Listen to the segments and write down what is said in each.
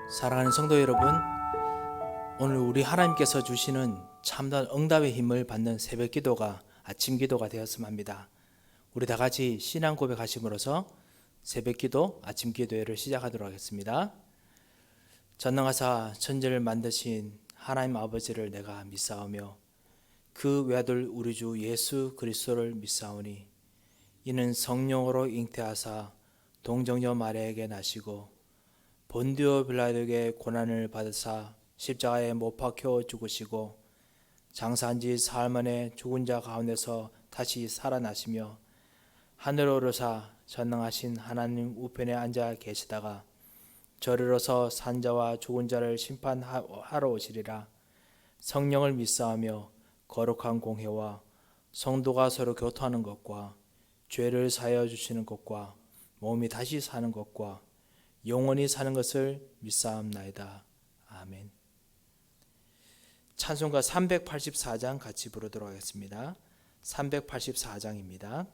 사랑하는 성도 여러분, 오늘 우리 하나님께서 주시는 참된 응답의 힘을 받는 새벽 기도가 아침 기도가 되었으면 합니다. 우리 다 같이 신앙 고백하심으로써 새벽 기도, 아침 기도회를 시작하도록 하겠습니다. 전능하사 천지를 만드신 하나님 아버지를 내가 믿사오며 그 외아들 우리 주 예수 그리스도를 믿사오니 이는 성령으로 잉태하사 동정녀 마리아에게 나시고 본디오 빌라도에게 고난을 받으사 십자가에 못 박혀 죽으시고 장사한 지 사흘 만에 죽은 자 가운데서 다시 살아나시며 하늘로 오르사 전능하신 하나님 우편에 앉아 계시다가 저리로서 산자와 죽은 자를 심판하러 오시리라. 성령을 믿사하며 거룩한 공회와 성도가 서로 교통하는 것과 죄를 사하여 주시는 것과 몸이 다시 사는 것과 영원히 사는 것을 믿사옵나이다. 아멘. 찬송가 384장 같이 부르도록 하겠습니다. 384장입니다.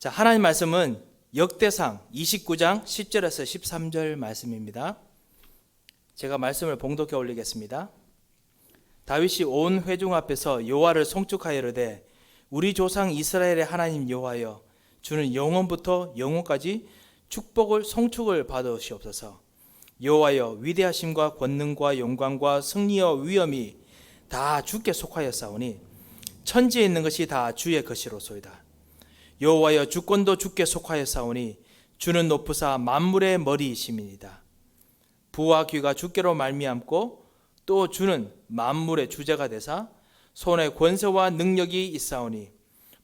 자, 하나님 말씀은 역대상 29장 10절에서 13절 말씀입니다. 제가 말씀을 봉독해 올리겠습니다. 다윗이 온 회중 앞에서 여호와를 송축하여 이르되 우리 조상 이스라엘의 하나님 여호와여 주는 영원부터 영원까지 축복을 송축을 받으시옵소서. 여호와여 위대하심과 권능과 영광과 승리와 위엄이 다 주께 속하였사오니 천지에 있는 것이 다 주의 것이로소이다. 여호와여 주권도 주께 속하였사오니 주는 높으사 만물의 머리이심이니이다. 부와 귀가 주께로 말미암고 또 주는 만물의 주제가 되사 손에 권세와 능력이 있사오니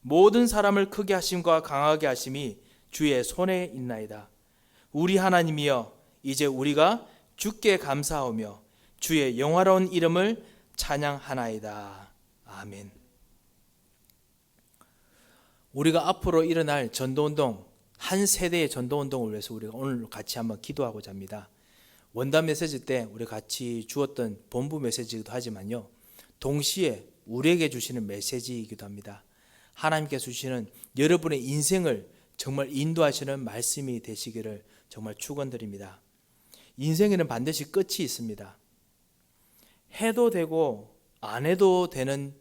모든 사람을 크게 하심과 강하게 하심이 주의 손에 있나이다. 우리 하나님이여 이제 우리가 주께 감사하며 주의 영화로운 이름을 찬양하나이다. 아멘. 우리가 앞으로 일어날 전도운동, 한 세대의 전도운동을 위해서 우리가 오늘 같이 한번 기도하고자 합니다. 원단 메시지 때 우리 같이 주었던 본부 메시지이기도 하지만요, 동시에 우리에게 주시는 메시지이기도 합니다. 하나님께서 주시는 여러분의 인생을 정말 인도하시는 말씀이 되시기를 정말 축원드립니다. 인생에는 반드시 끝이 있습니다. 해도 되고 안 해도 되는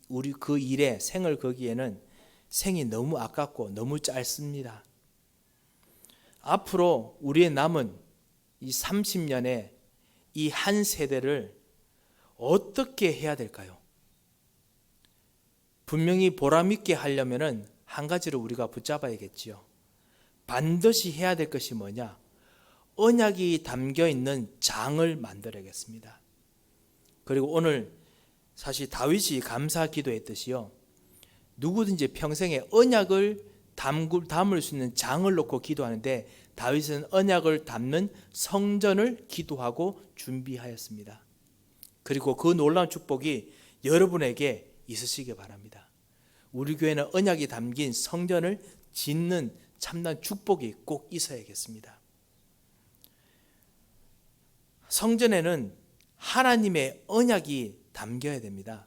우리 그 일에 생을 거기에는 생이 너무 아깝고 너무 짧습니다. 앞으로 우리의 남은 이 30년에 이 한 세대를 어떻게 해야 될까요? 분명히 보람있게 하려면 한 가지를 우리가 붙잡아야겠지요. 반드시 해야 될 것이 뭐냐? 언약이 담겨있는 장을 만들어야겠습니다. 그리고 오늘 사실 다윗이 감사 기도했듯이요, 누구든지 평생에 언약을 담을 수 있는 장을 놓고 기도하는데 다윗은 언약을 담는 성전을 기도하고 준비하였습니다. 그리고 그 놀라운 축복이 여러분에게 있으시기 바랍니다. 우리 교회는 언약이 담긴 성전을 짓는 참된 축복이 꼭 있어야겠습니다. 성전에는 하나님의 언약이 담겨야 됩니다.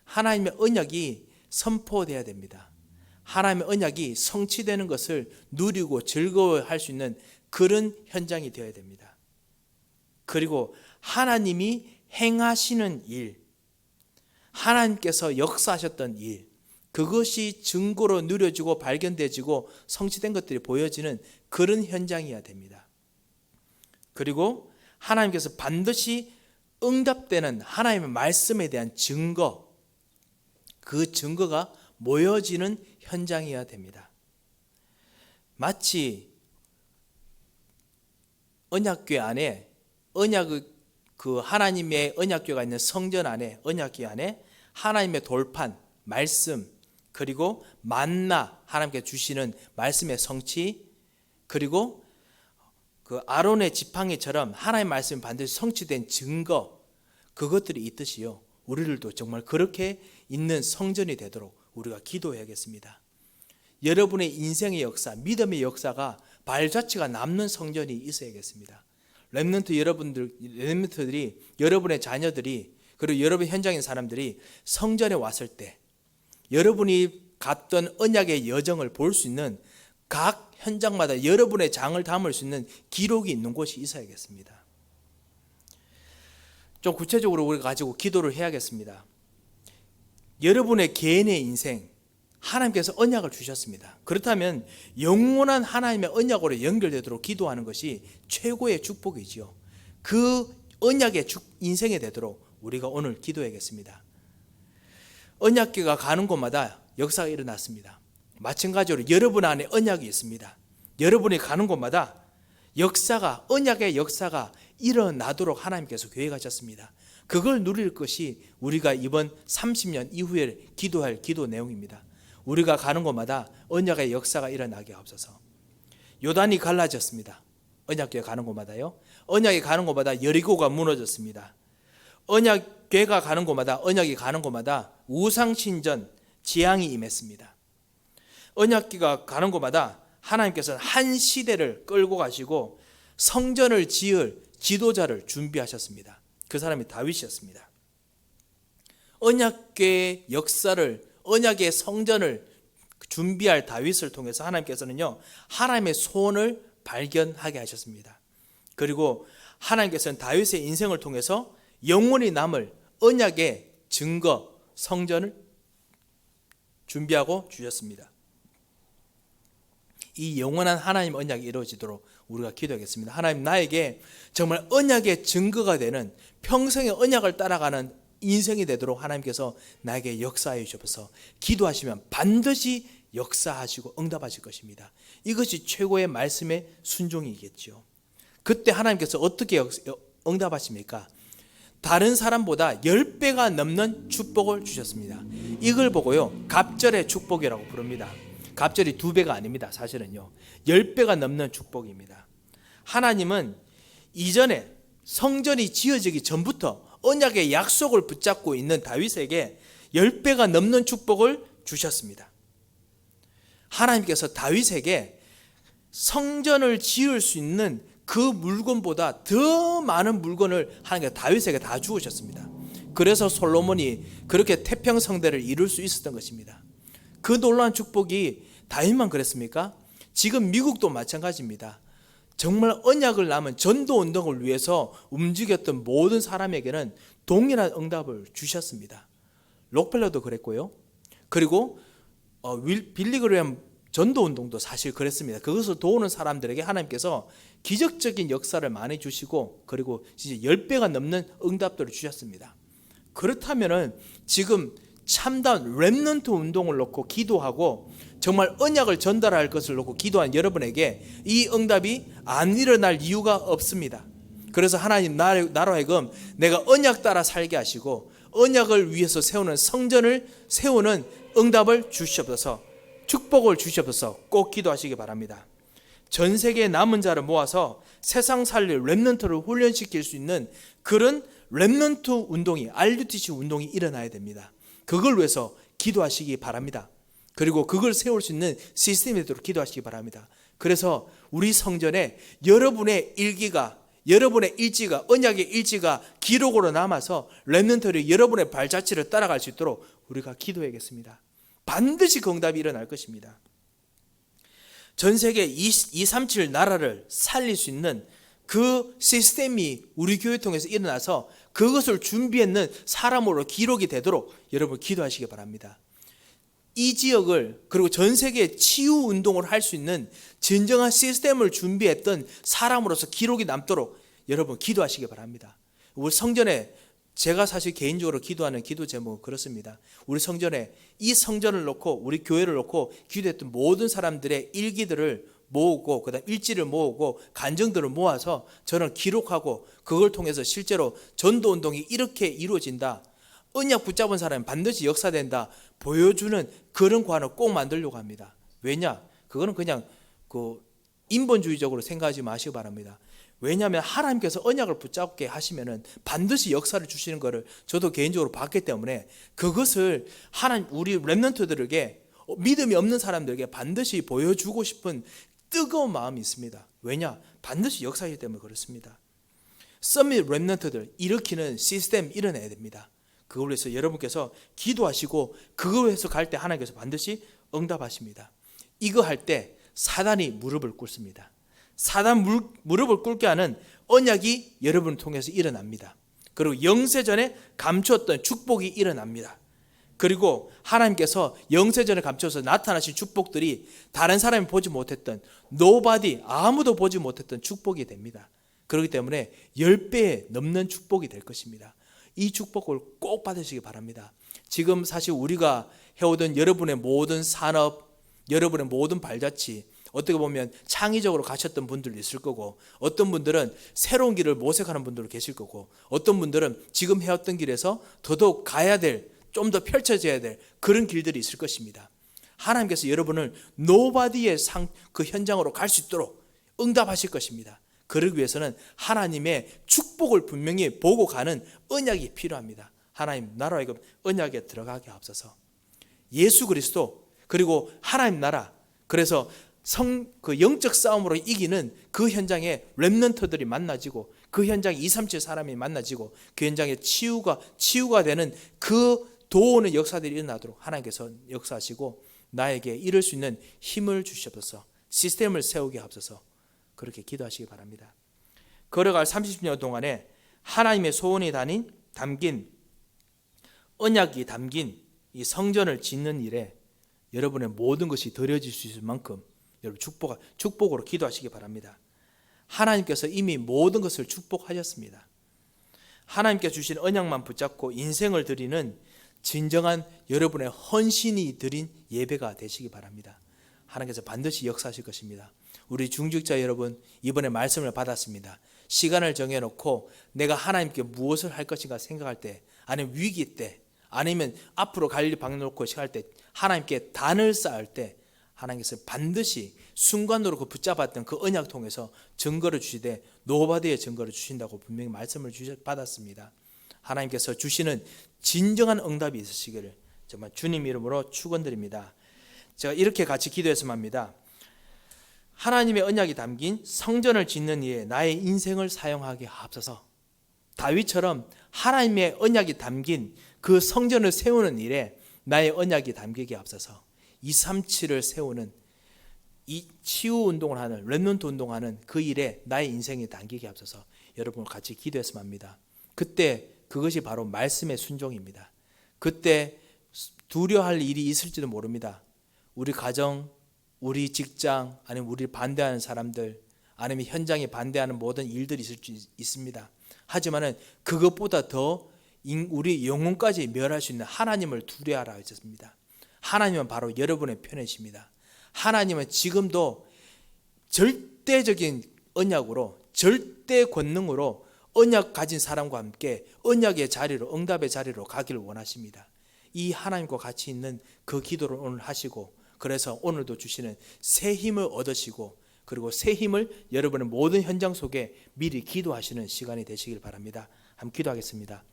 하나님의 언약이 선포되어야 됩니다. 하나님의 언약이 성취되는 것을 누리고 즐거워할 수 있는 그런 현장이 되어야 됩니다. 그리고 하나님이 행하시는 일, 하나님께서 역사하셨던 일, 그것이 증거로 누려지고 발견되지고 성취된 것들이 보여지는 그런 현장이어야 됩니다. 그리고 하나님께서 반드시 응답되는 하나님의 말씀에 대한 증거, 그 증거가 모여지는 현장이어야 됩니다. 마치 언약궤 안에 그 하나님의 언약궤가 있는 성전 안에, 언약궤 안에 하나님의 돌판, 말씀, 그리고 만나, 하나님께 주시는 말씀의 성취, 그리고 그 아론의 지팡이처럼 하나님의 말씀이 반드시 성취된 증거, 그것들이 있듯이요, 우리들도 정말 그렇게 있는 성전이 되도록 우리가 기도해야겠습니다. 여러분의 인생의 역사, 믿음의 역사가 발자취가 남는 성전이 있어야겠습니다. 렘넌트들이, 여러분의 자녀들이, 그리고 여러분 현장인 사람들이 성전에 왔을 때 여러분이 갔던 언약의 여정을 볼 수 있는 각 현장마다 여러분의 장을 담을 수 있는 기록이 있는 곳이 있어야겠습니다. 좀 구체적으로 우리가 가지고 기도를 해야겠습니다. 여러분의 개인의 인생, 하나님께서 언약을 주셨습니다. 그렇다면 영원한 하나님의 언약으로 연결되도록 기도하는 것이 최고의 축복이지요. 그 언약의 인생이 되도록 우리가 오늘 기도해야겠습니다. 언약궤가 가는 곳마다 역사가 일어났습니다. 마찬가지로 여러분 안에 언약이 있습니다. 여러분이 가는 곳마다 역사가, 언약의 역사가 일어나도록 하나님께서 계획하셨습니다. 그걸 누릴 것이 우리가 이번 30년 이후에 기도할 기도 내용입니다. 우리가 가는 곳마다 언약의 역사가 일어나게 하옵소서. 요단이 갈라졌습니다. 언약궤 가는 곳마다요. 언약이 가는 곳마다 여리고가 무너졌습니다. 언약궤가 가는 곳마다, 언약이 가는 곳마다 우상신전, 재앙이 임했습니다. 언약궤가 가는 곳마다 하나님께서는 한 시대를 끌고 가시고 성전을 지을 지도자를 준비하셨습니다. 그 사람이 다윗이었습니다. 언약궤의 역사를, 언약의 성전을 준비할 다윗을 통해서 하나님께서는요, 하나님의 소원을 발견하게 하셨습니다. 그리고 하나님께서는 다윗의 인생을 통해서 영원히 남을 언약의 증거, 성전을 준비하고 주셨습니다. 이 영원한 하나님 언약이 이루어지도록 우리가 기도하겠습니다. 하나님, 나에게 정말 언약의 증거가 되는, 평생의 언약을 따라가는 인생이 되도록 하나님께서 나에게 역사해 주셔서 기도하시면 반드시 역사하시고 응답하실 것입니다. 이것이 최고의 말씀의 순종이겠죠. 그때 하나님께서 어떻게 응답하십니까? 다른 사람보다 10배가 넘는 축복을 주셨습니다. 이걸 보고요, 갑절의 축복이라고 부릅니다. 갑절이 2배가 아닙니다. 사실은요, 10배가 넘는 축복입니다. 하나님은 이전에 성전이 지어지기 전부터 언약의 약속을 붙잡고 있는 다윗에게 10배가 넘는 축복을 주셨습니다. 하나님께서 다윗에게 성전을 지을 수 있는 그 물건보다 더 많은 물건을 하나님께서 다윗에게 다 주셨습니다. 그래서 솔로몬이 그렇게 태평성대를 이룰 수 있었던 것입니다. 그 놀라운 축복이 다윗만 그랬습니까? 지금 미국도 마찬가지입니다. 정말 언약을 남은 전도 운동을 위해서 움직였던 모든 사람에게는 동일한 응답을 주셨습니다. 록펠러도 그랬고요. 그리고 빌리그레엄 전도 운동도 사실 그랬습니다. 그것을 도우는 사람들에게 하나님께서 기적적인 역사를 많이 주시고 그리고 이제 10배가 넘는 응답들을 주셨습니다. 그렇다면은 지금 참다운 렘넌트 운동을 놓고 기도하고 정말 언약을 전달할 것을 놓고 기도한 여러분에게 이 응답이 안 일어날 이유가 없습니다. 그래서 하나님 나로 하여금 내가 언약 따라 살게 하시고 언약을 위해서 세우는 성전을 세우는 응답을 주시옵소서, 축복을 주시옵소서 꼭 기도하시기 바랍니다. 전 세계의 남은 자를 모아서 세상 살릴 렘넌트를 훈련시킬 수 있는 그런 렘넌트 운동이, RUTC 운동이 일어나야 됩니다. 그걸 위해서 기도하시기 바랍니다. 그리고 그걸 세울 수 있는 시스템이 되도록 기도하시기 바랍니다. 그래서 우리 성전에 여러분의 일기가, 여러분의 일지가, 언약의 일지가 기록으로 남아서 렘넌트들이 여러분의 발자취를 따라갈 수 있도록 우리가 기도해야겠습니다. 반드시 그 응답이 일어날 것입니다. 전 세계 237 나라를 살릴 수 있는 그 시스템이 우리 교회 통해서 일어나서 그것을 준비했는 사람으로 기록이 되도록 여러분 기도하시기 바랍니다. 이 지역을, 그리고 전 세계 치유 운동을 할 수 있는 진정한 시스템을 준비했던 사람으로서 기록이 남도록 여러분 기도하시기 바랍니다. 우리 성전에 제가 사실 개인적으로 기도하는 기도 제목은 그렇습니다. 우리 성전에 이 성전을 놓고 우리 교회를 놓고 기도했던 모든 사람들의 일기들을 모으고 그다음 일지를 모으고 간증들을 모아서 저는 기록하고 그걸 통해서 실제로 전도 운동이 이렇게 이루어진다, 언약 붙잡은 사람은 반드시 역사된다 보여주는 그런 관을 꼭 만들려고 합니다. 왜냐? 그거는 그냥 인본주의적으로 생각하지 마시기 바랍니다. 왜냐하면 하나님께서 언약을 붙잡게 하시면은 반드시 역사를 주시는 것을 저도 개인적으로 봤기 때문에 그것을 하나님, 우리 렘넌트들에게, 믿음이 없는 사람들에게 반드시 보여주고 싶은 뜨거운 마음이 있습니다. 왜냐? 반드시 역사이기 때문에 그렇습니다. 서밋 렘넌트들 일으키는 시스템 일어나야 됩니다. 그걸 위해서 여러분께서 기도하시고 그걸 위해서 갈 때 하나님께서 반드시 응답하십니다. 이거 할 때 사단이 무릎을 꿇습니다. 사단 무릎을 꿇게 하는 언약이 여러분을 통해서 일어납니다. 그리고 영세전에 감추었던 축복이 일어납니다. 그리고 하나님께서 영세전에 감춰서 나타나신 축복들이 다른 사람이 보지 못했던, nobody, 아무도 보지 못했던 축복이 됩니다. 그렇기 때문에 10배에 넘는 축복이 될 것입니다. 이 축복을 꼭 받으시기 바랍니다. 지금 사실 우리가 해오던 여러분의 모든 산업, 여러분의 모든 발자취, 어떻게 보면 창의적으로 가셨던 분들도 있을 거고, 어떤 분들은 새로운 길을 모색하는 분들도 계실 거고, 어떤 분들은 지금 해왔던 길에서 더더욱 가야 될, 좀 더 펼쳐져야 될 그런 길들이 있을 것입니다. 하나님께서 여러분을 노바디의 그 현장으로 갈 수 있도록 응답하실 것입니다. 그러기 위해서는 하나님의 축복을 분명히 보고 가는 언약이 필요합니다. 하나님 나라로 하여금 언약에 들어가게 하옵소서. 예수 그리스도, 그리고 하나님 나라, 그래서 그 영적 싸움으로 이기는 그 현장에 렘넌트들이 만나지고, 그 현장에 237 사람이 만나지고, 그 현장에 치유가 되는 그 도우는 역사들이 일어나도록 하나님께서 역사하시고 나에게 이룰 수 있는 힘을 주시옵소서. 시스템을 세우게 하옵소서. 그렇게 기도하시기 바랍니다. 걸어갈 30년 동안에 하나님의 소원이 담긴 언약이 담긴 이 성전을 짓는 일에 여러분의 모든 것이 드려질 수 있을 만큼 여러분 축복으로 기도하시기 바랍니다. 하나님께서 이미 모든 것을 축복하셨습니다. 하나님께서 주신 언약만 붙잡고 인생을 드리는 진정한 여러분의 헌신이 드린 예배가 되시기 바랍니다. 하나님께서 반드시 역사하실 것입니다. 우리 중직자 여러분, 이번에 말씀을 받았습니다. 시간을 정해놓고 내가 하나님께 무엇을 할 것인가 생각할 때, 아니면 위기 때, 아니면 앞으로 갈 일 방향 놓고 시작할 때, 하나님께 단을 쌓을 때 하나님께서 반드시 순간으로 그 붙잡았던 그 언약 통해서 증거를 주시되 노바디의 증거를 주신다고 분명히 말씀을 받았습니다. 하나님께서 주시는 진정한 응답이 있으시기를 정말 주님 이름으로 축원드립니다. 제가 이렇게 같이 기도했으면 합니다. 하나님의 언약이 담긴 성전을 짓는 일에 나의 인생을 사용하게 하옵소서. 다윗처럼 하나님의 언약이 담긴 그 성전을 세우는 일에 나의 언약이 담기게 하옵소서. 237을 세우는 이 치유 운동을 하는 렘넌트 운동하는 그 일에 나의 인생이 당기게 앞서서 여러분과 같이 기도했으면 합니다. 그때 그것이 바로 말씀의 순종입니다. 그때 두려워할 일이 있을지도 모릅니다. 우리 가정, 우리 직장, 아니면 우리를 반대하는 사람들, 아니면 현장에 반대하는 모든 일들이 있을 수 있습니다. 하지만은 그것보다 더 우리 영혼까지 멸할 수 있는 하나님을 두려워하라 했습니다. 하나님은 바로 여러분의 편이십니다. 하나님은 지금도 절대적인 언약으로, 절대 권능으로 언약 가진 사람과 함께 언약의 자리로, 응답의 자리로 가기를 원하십니다. 이 하나님과 같이 있는 그 기도를 오늘 하시고, 그래서 오늘도 주시는 새 힘을 얻으시고, 그리고 새 힘을 여러분의 모든 현장 속에 미리 기도하시는 시간이 되시길 바랍니다. 함께 기도하겠습니다.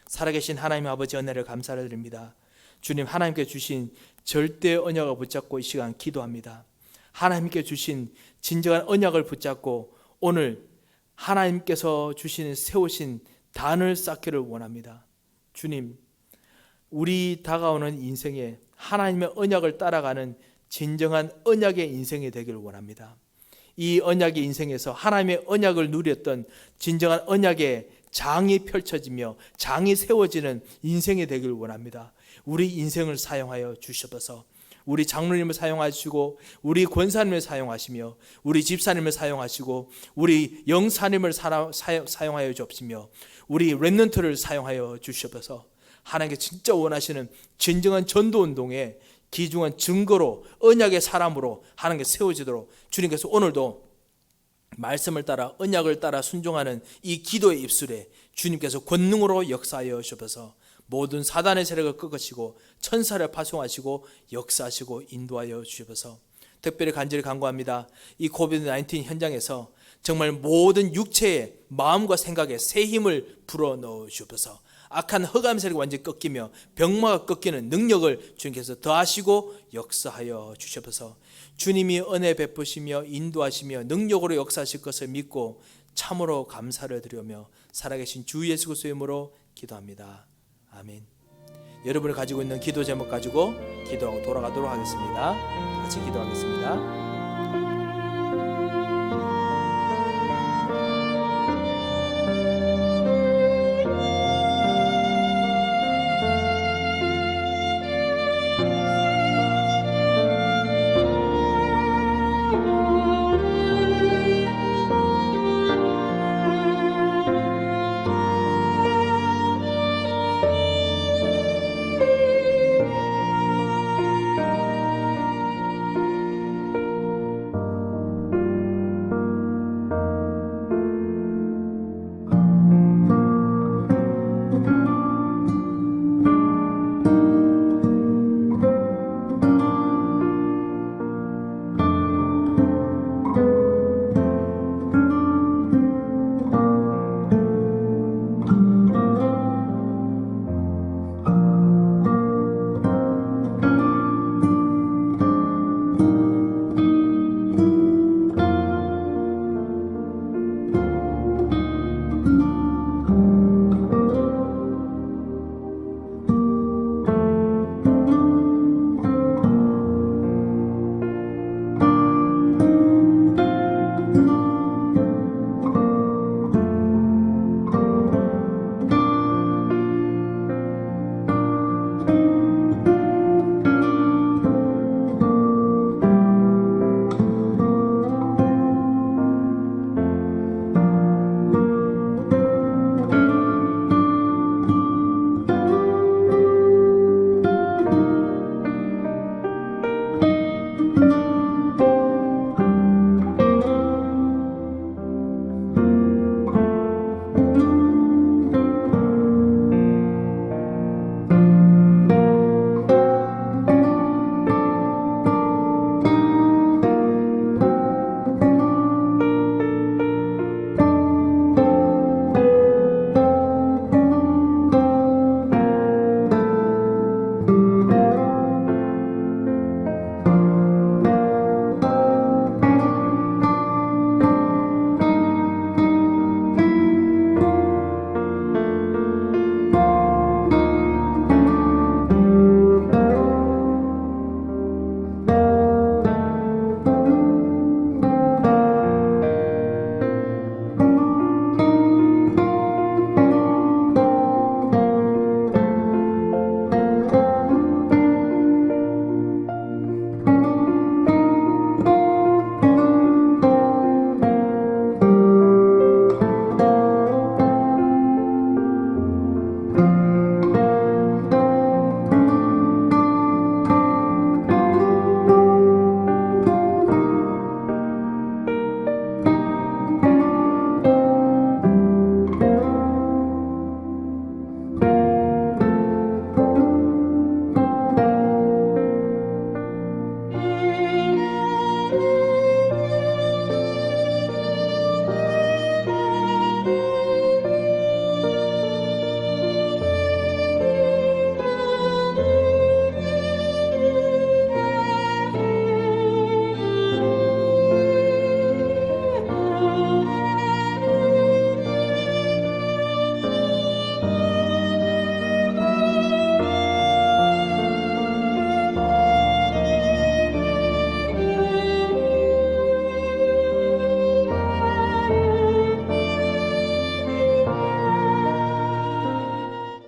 살아계신 하나님 아버지, 은혜를 감사를 드립니다. 주님, 하나님께 주신 절대 언약을 붙잡고 이 시간 기도합니다. 하나님께 주신 진정한 언약을 붙잡고 오늘 하나님께서 주시는 세우신 단을 쌓기를 원합니다. 주님, 우리 다가오는 인생에 하나님의 언약을 따라가는 진정한 언약의 인생이 되기를 원합니다. 이 언약의 인생에서 하나님의 언약을 누렸던 진정한 언약의 장이 펼쳐지며 장이 세워지는 인생이 되기를 원합니다. 우리 인생을 사용하여 주셔서 우리 장로님을 사용하시고, 우리 권사님을 사용하시며, 우리 집사님을 사용하시고, 우리 영사님을 사용하여 주옵시며, 우리 렘넌트를 사용하여 주셔서 하나님께 진짜 원하시는 진정한 전도운동의 귀중한 증거로, 언약의 사람으로 하나님께 세워지도록 주님께서 오늘도 말씀을 따라, 언약을 따라 순종하는 이 기도의 입술에 주님께서 권능으로 역사하여 주셔서 모든 사단의 세력을 꺾으시고 천사를 파송하시고 역사하시고 인도하여 주셔서 특별히 간절히 간구합니다. 이 코비드-19 현장에서 정말 모든 육체의 마음과 생각에 새 힘을 불어넣어 주셔서 악한 흑암 세력이 완전히 꺾이며 병마가 꺾이는 능력을 주님께서 더하시고 역사하여 주셔서 주님이 은혜 베푸시며 인도하시며 능력으로 역사하실 것을 믿고 참으로 감사를 드리며 살아계신 주 예수 그리스도의 이름으로 기도합니다. 아멘. 여러분이 가지고 있는 기도 제목 가지고 기도하고 돌아가도록 하겠습니다. 같이 기도하겠습니다.